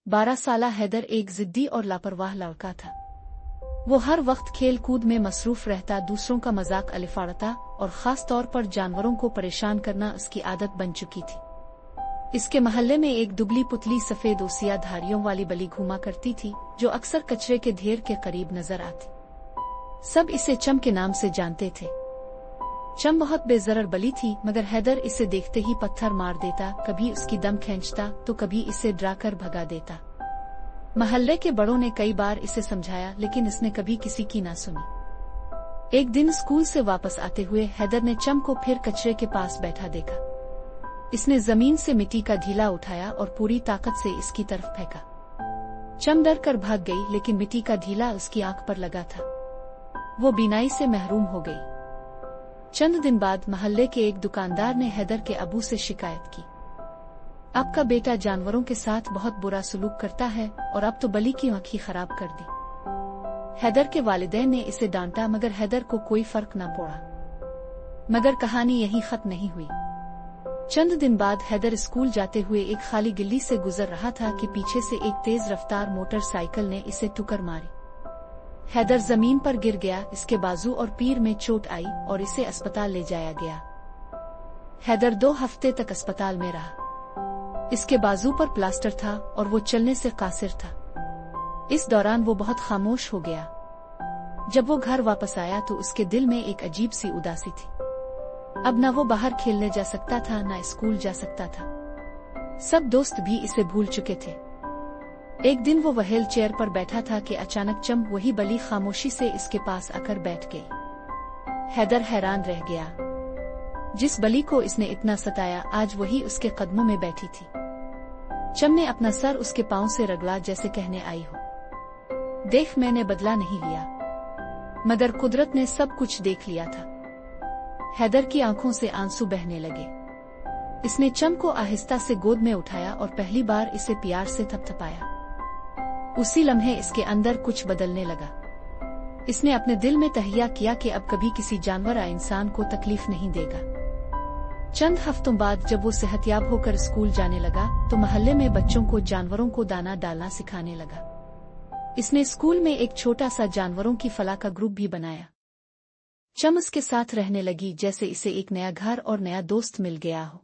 12 साला हैदर एक जिद्दी और लापरवाह लड़का था। वो हर वक्त खेल कूद में मसरूफ रहता, दूसरों का मजाक अलिफाड़ता और खास तौर पर जानवरों को परेशान करना उसकी आदत बन चुकी थी। इसके महल्ले में एक दुबली पुतली सफेद ओसिया धारियों वाली बली घूमा करती थी, जो अक्सर कचरे के ढेर के करीब नजर आती। सब इसे चम के नाम से जानते थे। चम बहुत बेजरर बली थी, मगर हैदर इसे देखते ही पत्थर मार देता, कभी उसकी दम खींचता तो कभी इसे डराकर भगा देता। महल्ले के बड़ों ने कई बार इसे समझाया, लेकिन इसने कभी किसी की ना सुनी। एक दिन स्कूल से वापस आते हुए हैदर ने चम को फिर कचरे के पास बैठा देखा। इसने जमीन से मिट्टी का ढीला उठाया और पूरी ताकत से इसकी तरफ फेंका। चम डर कर भाग गई, लेकिन मिट्टी का ढीला उसकी आंख पर लगा था। वो बीनाई से महरूम हो गई। चंद दिन बाद महल्ले के एक दुकानदार ने हैदर के अबू से शिकायत की। आपका बेटा जानवरों के साथ बहुत बुरा सलूक करता है और अब तो बली की आंख ही खराब कर दी। हैदर के वालिदैन ने इसे डांटा, मगर हैदर को कोई फर्क न पड़ा। मगर कहानी यहीं खत्म नहीं हुई। चंद दिन बाद हैदर स्कूल जाते हुए एक खाली गली से गुजर रहा था कि पीछे से एक तेज रफ्तार मोटरसाइकिल ने इसे ठुकर मारी। हैदर जमीन पर गिर गया, इसके बाजू और पीर में चोट आई और इसे अस्पताल ले जाया गया। हैदर 2 हफ्ते तक अस्पताल में रहा। इसके बाजू पर प्लास्टर था और वो चलने से कासिर था। इस दौरान वो बहुत खामोश हो गया। जब वो घर वापस आया तो उसके दिल में एक अजीब सी उदासी थी। अब न वो बाहर खेलने जा सकता था, न स्कूल जा सकता था। सब दोस्त भी इसे भूल चुके थे। एक दिन वो व्हील चेयर पर बैठा था कि अचानक चम वही बली खामोशी से इसके पास आकर बैठ गई। हैदर हैरान रह गया। जिस बली को इसने इतना सताया, आज वही उसके कदमों में बैठी थी। चम ने अपना सर उसके पांव से रगड़ा, जैसे कहने आई हो, देख मैंने बदला नहीं लिया। मगर कुदरत ने सब कुछ देख लिया था। हैदर की आंखों से आंसू बहने लगे। इसने चम को आहिस्ता से गोद में उठाया और पहली बार इसे प्यार से थपथपाया। उसी लम्हे इसके अंदर कुछ बदलने लगा। इसने अपने दिल में तहैया किया कि अब कभी किसी जानवर या इंसान को तकलीफ नहीं देगा। चंद हफ्तों बाद जब वो सेहतयाब होकर स्कूल जाने लगा तो महल्ले में बच्चों को जानवरों को दाना डालना सिखाने लगा। इसने स्कूल में एक छोटा सा जानवरों की फलाह का ग्रुप भी बनाया। चम उसके साथ रहने लगी जैसे इसे एक नया घर और नया दोस्त मिल गया हो।